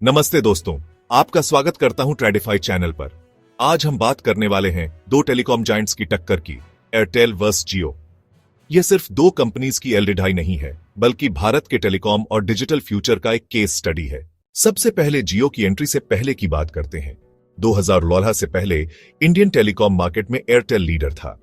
नमस्ते दोस्तों, आपका स्वागत करता हूं ट्रेडिफाई चैनल पर। आज हम बात करने वाले हैं दो टेलीकॉम जायंट्स की टक्कर की, एयरटेल वर्सेस जियो। यह सिर्फ दो कंपनीज की एलडिढाई नहीं है, बल्कि भारत के टेलीकॉम और डिजिटल फ्यूचर का एक केस स्टडी है। सबसे पहले जियो की एंट्री से पहले की बात करते हैं। 2016 से पहले इंडियन टेलीकॉम मार्केट में एयरटेल लीडर था।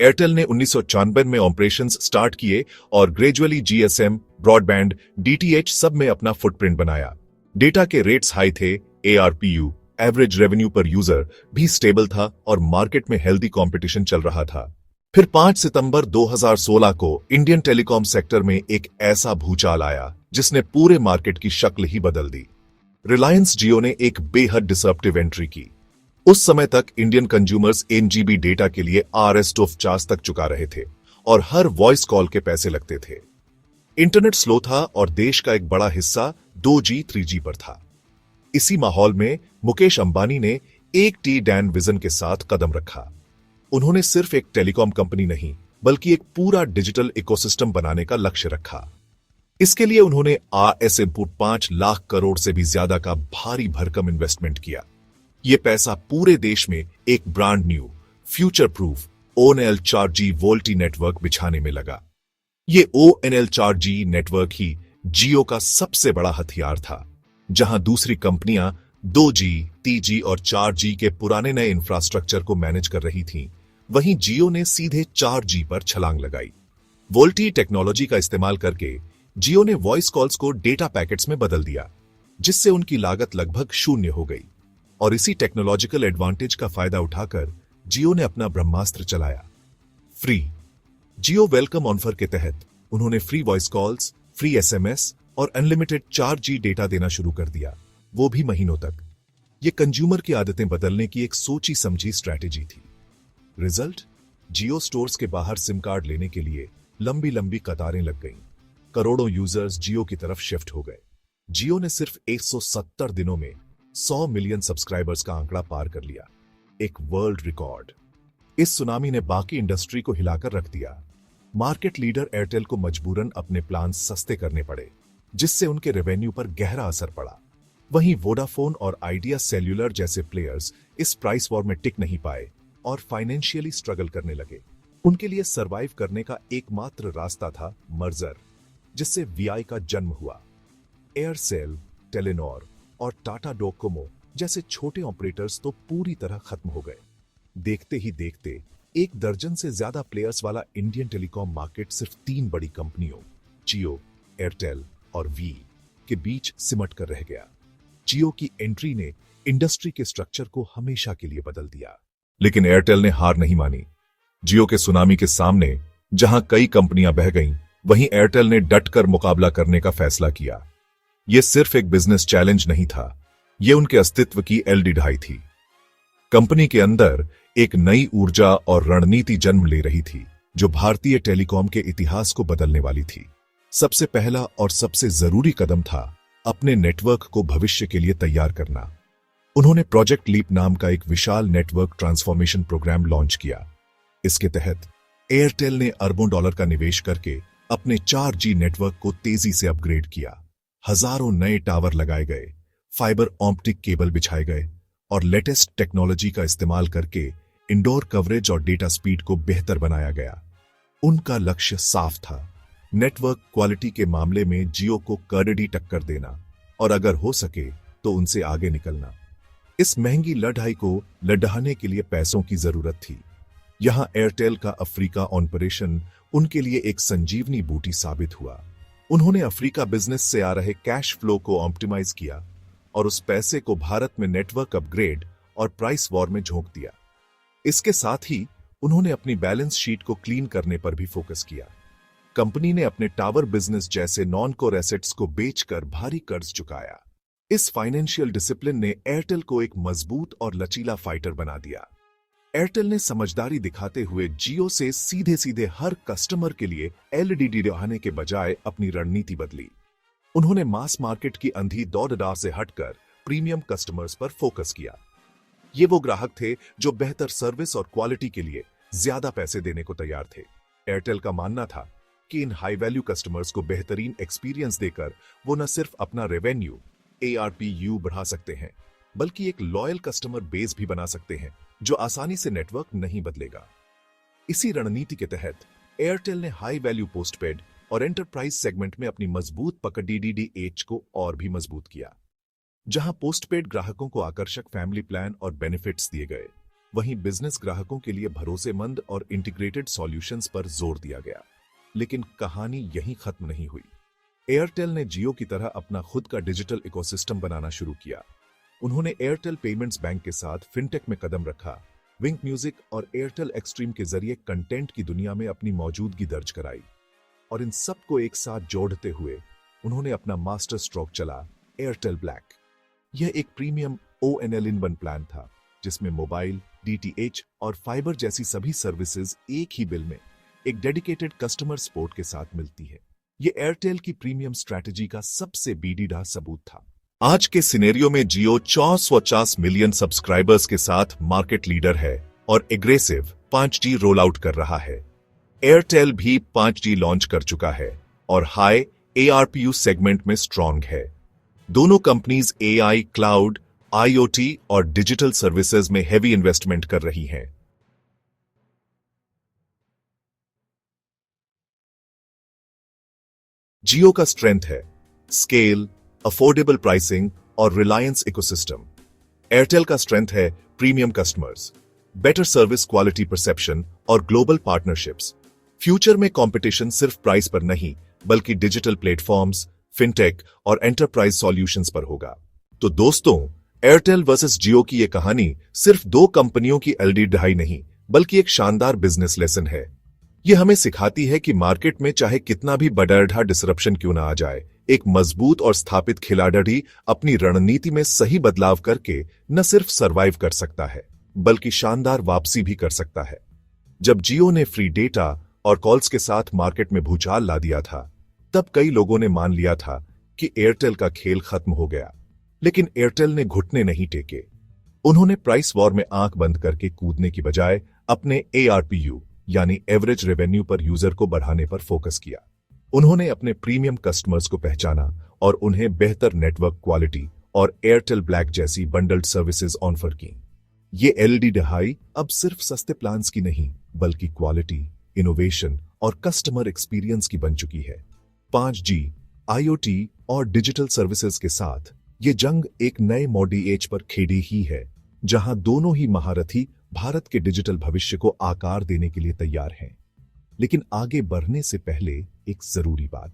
एयरटेल ने 1994 में ऑपरेशंस स्टार्ट किए और ग्रेजुअली जीएसएम, ब्रॉडबैंड, डीटीएच सब में अपना फुटप्रिंट बनाया। डेटा के रेट्स हाई थे, एआरपीयू, एवरेज रेवेन्यू पर यूजर भी स्टेबल था और मार्केट में हेल्दी कंपटीशन चल रहा था। फिर 5 सितंबर 2016 को इंडियन टेलीकॉम सेक्टर में एक ऐसा भूचाल आया जिसने पूरे मार्केट की शक्ल ही बदल दी। रिलायंस जियो ने एक बेहद डिसरप्टिव एंट्री की। उस समय तक इंडियन कंज्यूमर्स 1 GB डेटा के लिए ₹50 तक चुका रहे थे और हर वॉइस कॉल के पैसे लगते थे। इंटरनेट स्लो था और देश का एक बड़ा हिस्सा 2G 3G पर था। इसी माहौल में मुकेश अंबानी ने एक टी-डैन विजन के साथ कदम रखा। उन्होंने सिर्फ एक टेलीकॉम कंपनी नहीं, बल्कि एक पूरा डिजिटल इकोसिस्टम बनाने का लक्ष्य रखा। इसके लिए उन्होंने RS इनपुट 5 लाख करोड़ से भी ज्यादा का भारी भरकम इन्वेस्टमेंट किया। यह पैसा पूरे देश में एक brand new, future proof ONL 4G VoLTE network बिछाने में लगा। ये ONL 4G नेटवर्क ही जियो का सबसे बड़ा हथियार था। जहां दूसरी कंपनियां 2G, 3G और 4G के पुराने नए इंफ्रास्ट्रक्चर को मैनेज कर रही थीं, वहीं जियो ने सीधे 4G पर छलांग लगाई। वोल्टी टेक्नोलॉजी का इस्तेमाल करके जियो ने वॉइस कॉल्स को डेटा पैकेट्स में बदल दिया, जिससे उनकी लागत लगभग शून्य हो गई। और इसी टेक्नोलॉजिकल एडवांटेज का फायदा उठाकर जियो ने अपना ब्रह्मास्त्र चलाया, फ्री। जियो वेलकम ऑफर के तहत उन्होंने free voice calls, free SMS और अनलिमिटेड 4G डेटा देना शुरू कर दिया, वो भी महीनों तक। ये कंज्यूमर की आदतें बदलने की एक सोची समझी स्ट्रैटेजी थी। रिजल्ट, जियो स्टोर्स के बाहर सिम कार्ड लेने के लिए लंबी लंबी कतारें लग गईं। करोड़ों यूजर्स जियो की तरफ शिफ्ट हो गए। जियो ने सिर्फ 170 दिनों में 100 मिलियन सब्सक्राइबर्स का आंकड़ा पार कर लिया, एक वर्ल्ड रिकॉर्ड। इस सुनामी ने बाकी इंडस्ट्री को हिलाकर रख दिया। मार्केट लीडर एयरटेल को मजबूरन अपने प्लान सस्ते करने पड़े, जिससे उनके रेवेन्यू पर गहरा असर पड़ा। वहीं वोडाफोन और आइडिया सेल्यूलर जैसे प्लेयर्स इस प्राइस वॉर में टिक नहीं पाए और फाइनेंशियली स्ट्रगल करने लगे। उनके लिए सरवाइव करने का एकमात्र रास्ता था मर्जर, जिससे VI का जन्म हुआ। एयरसेल, टेलीनॉर और टाटा डोकोमो जैसे छोटे ऑपरेटर्स तो पूरी तरह खत्म हो गए। देखते ही देखते 1 दर्जन से ज्यादा प्लेयर्स वाला इंडियन टेलीकॉम मार्केट सिर्फ 3 बड़ी कंपनियों जियो, एयरटेल और वी के बीच सिमट कर रह गया। जियो की एंट्री ने इंडस्ट्री के स्ट्रक्चर को हमेशा के लिए बदल दिया। लेकिन एयरटेल ने हार नहीं मानी। जियो के सुनामी के सामने जहां कई कंपनियां बह गईं, वहीं एयरटेल ने डटकर मुकाबला करने का फैसला किया। यह सिर्फ एक बिजनेस चैलेंज नहीं था, यह उनके अस्तित्व की एलडिढाई थी। कंपनी के अंदर एक नई ऊर्जा और रणनीति जन्म ले रही थी, जो भारतीय टेलीकॉम के इतिहास को बदलने वाली थी। सबसे पहला और सबसे जरूरी कदम था अपने नेटवर्क को भविष्य के लिए तैयार करना। उन्होंने प्रोजेक्ट लीप नाम का एक विशाल नेटवर्क ट्रांसफॉर्मेशन प्रोग्राम लॉन्च किया। इसके तहत एयरटेल ने अरबों डॉलर का निवेश करके अपने 4G नेटवर्क को तेजी से अपग्रेड किया। हजारों नए टावर लगाए गए, फाइबर ऑप्टिक केबल बिछाए गए और लेटेस्ट टेक्नोलॉजी का इस्तेमाल करके इंडोर कवरेज और डेटा स्पीड को बेहतर बनाया गया। उनका लक्ष्य साफ था, नेटवर्क क्वालिटी के मामले में जियो को कड़वी टक्कर देना और अगर हो सके तो उनसे आगे निकलना। इस महंगी लड़ाई को लड़ने के लिए पैसों की जरूरत थी। यहां एयरटेल का अफ्रीका ऑपरेशन उनके लिए एक संजीवनी बूटी साबित हुआ। उन्होंने अफ्रीका बिजनेस से आ रहे कैश फ्लो को ऑप्टिमाइज किया और उस पैसे को भारत में नेटवर्क अपग्रेड और प्राइस वॉर में झोंक दिया। इसके साथ ही उन्होंने अपनी बैलेंस शीट को क्लीन करने पर भी फोकस किया। कंपनी ने अपने टावर बिजनेस जैसे नॉन कोर एसेट्स को बेचकर भारी कर्ज चुकाया। इस फाइनेंशियल डिसिप्लिन ने एयरटेल को एक मजबूत और लचीला फाइटर बना दिया। एयरटेल ने समझदारी दिखाते हुए जियो से सीधे सीधे हर कस्टमर के लिए LDD दिखाने के बजाय अपनी रणनीति बदली। उन्होंने मास मार्केट की अंधी दौड़ से हटकर प्रीमियम कस्टमर्स पर फोकस किया। ये वो ग्राहक थे जो बेहतर सर्विस और क्वालिटी के लिए ज्यादा पैसे देने को तैयार थे। एयरटेल का मानना था कि इन हाई वैल्यू कस्टमर्स को बेहतरीन एक्सपीरियंस देकर वो न सिर्फ अपना रेवेन्यू, ARPU बढ़ा सकते हैं, बल्कि एक लॉयल कस्टमर बेस भी बना सकते हैं जो आसानी से नेटवर्क नहीं बदलेगा। इसी रणनीति के तहत एयरटेल ने हाई वैल्यू पोस्टपेड और एंटरप्राइज सेगमेंट में अपनी मजबूत पकड़ DDDH को और भी मजबूत किया। जहां पोस्टपेड ग्राहकों को आकर्षक फैमिली प्लान और बेनिफिट्स दिए गए, वहीं बिजनेस ग्राहकों के लिए भरोसेमंद और इंटीग्रेटेड सॉल्यूशंस पर जोर दिया गया। लेकिन कहानी यहीं खत्म नहीं हुई। एयरटेल ने जियो की तरह अपना खुद का डिजिटल इकोसिस्टम बनाना शुरू किया। उन्होंने एयरटेल पेमेंट्स बैंक के साथ फिनटेक में कदम रखा, विंक म्यूजिक और एयरटेल एक्सट्रीम के जरिए कंटेंट की दुनिया में अपनी मौजूदगी दर्ज कराई। और इन सबको एक साथ जोड़ते हुए उन्होंने अपना मास्टर स्ट्रोक चला, एयरटेल ब्लैक। यह एक प्रीमियम ONL-in-1 प्लान था जिसमें मोबाइल, DTH और फाइबर जैसी सभी सर्विसेज एक ही बिल में एक डेडिकेटेड कस्टमर सपोर्ट के साथ मिलती है। यह एयरटेल की प्रीमियम स्ट्रैटेजी का सबसे बीडीडा सबूत था। आज के सिनेरियो में जियो 450 मिलियन सब्सक्राइबर्स के साथ मार्केट लीडर है और एग्रेसिव 5G रोल आउट कर रहा है। एयरटेल भी 5G लॉन्च कर चुका है और हाई ARPU सेगमेंट में स्ट्रांग है। दोनों कंपनीज AI, क्लाउड, IoT और डिजिटल सर्विसेज में हेवी इन्वेस्टमेंट कर रही हैं। जियो का स्ट्रेंथ है स्केल, अफोर्डेबल प्राइसिंग और रिलायंस इकोसिस्टम। एयरटेल का स्ट्रेंथ है premium customers, better service quality perception और ग्लोबल पार्टनरशिप्स। फ्यूचर में कंपटीशन सिर्फ प्राइस पर नहीं, बल्कि डिजिटल प्लेटफॉर्म्स, फिनटेक और एंटरप्राइज सॉल्यूशंस पर होगा। तो दोस्तों, एयरटेल वर्सेस जियो की यह कहानी सिर्फ दो कंपनियों की लड़ाई नहीं, बल्कि एक शानदार बिजनेस लेसन है। यह हमें सिखाती है कि मार्केट में चाहे कितना भी बड़ा डिसरप्शन क्यों ना आ जाए, एक मजबूत और स्थापित खिलाड़ी अपनी रणनीति में सही बदलाव करके न सिर्फ सरवाइव कर सकता है, बल्कि शानदार वापसी भी कर सकता है। जब जियो ने फ्री डेटा और कॉल्स के साथ मार्केट में भूचाल ला दिया था, तब कई लोगों ने मान लिया था कि एयरटेल का खेल खत्म हो गया। लेकिन एयरटेल ने घुटने नहीं टेके। उन्होंने प्राइस वॉर में आंख बंद करके कूदने की बजाय अपने ARPU यानी एवरेज रेवेन्यू पर यूजर को बढ़ाने पर फोकस किया। उन्होंने अपने प्रीमियम कस्टमर्स को पहचाना और उन्हें बेहतर नेटवर्क क्वालिटी और एयरटेल ब्लैक जैसी बंडल्ड सर्विसेज ऑफर की। ये लड़ाई अब सिर्फ सस्ते प्लान्स की नहीं, बल्कि क्वालिटी, इनोवेशन और कस्टमर एक्सपीरियंस की बन चुकी है। 5G, IoT और डिजिटल सर्विसेज के साथ ये जंग एक नए मॉडर्न एज पर खेड़ी ही है, जहां दोनों ही महारथी भारत के डिजिटल भविष्य को आकार देने के लिए तैयार हैं। लेकिन आगे बढ़ने से पहले एक जरूरी बात,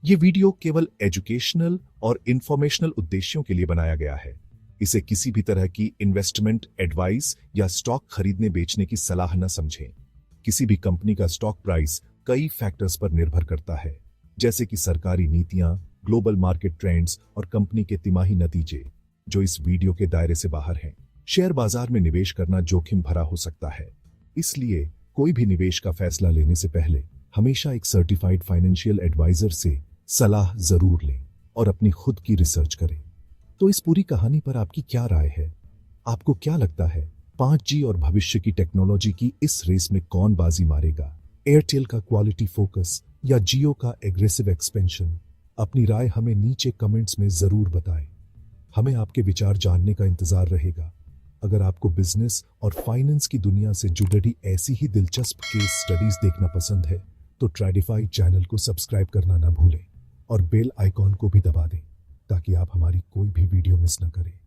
ये वीडियो केवल एजुकेशनल और इंफॉर्मेशनल उद्देश्यों के लिए बनाया गया है। इसे किसी भी तरह की इन्वेस्टमेंट एडवाइस या स्टॉक खरीदने बेचने की सलाह न समझें। किसी भी कंपनी का स्टॉक प्राइस कई फैक्टर्स पर निर्भर करता है, जैसे कि सरकारी नीतियां, ग्लोबल मार्केट ट्रेंड्स और कंपनी के तिमाही नतीजे, जो इस वीडियो के दायरे से बाहर हैं। शेयर बाजार में निवेश करना जोखिम भरा हो सकता है, इसलिए कोई भी निवेश का फैसला लेने से पहले हमेशा एक सर्टिफाइड फाइनेंशियल एडवाइजर से सलाह जरूर लें और अपनी खुद की रिसर्च करें। तो इस पूरी कहानी पर आपकी क्या राय है? आपको क्या लगता है 5G और भविष्य की टेक्नोलॉजी की इस रेस में कौन बाजी मारेगा? एयरटेल का क्वालिटी फोकस या जियो का एग्रेसिव एक्सपेंशन? अपनी राय हमें नीचे कमेंट्स में जरूर बताएं। हमें आपके विचार जानने का इंतजार रहेगा। अगर आपको बिजनेस और फाइनेंस की दुनिया से जुड़ी ऐसी ही दिलचस्प केस स्टडीज देखना पसंद है, तो ट्रेडिफाई चैनल को सब्सक्राइब करना ना भूलें और बेल आइकॉन को भी दबा दें, ताकि आप हमारी कोई भी वीडियो मिस न करें।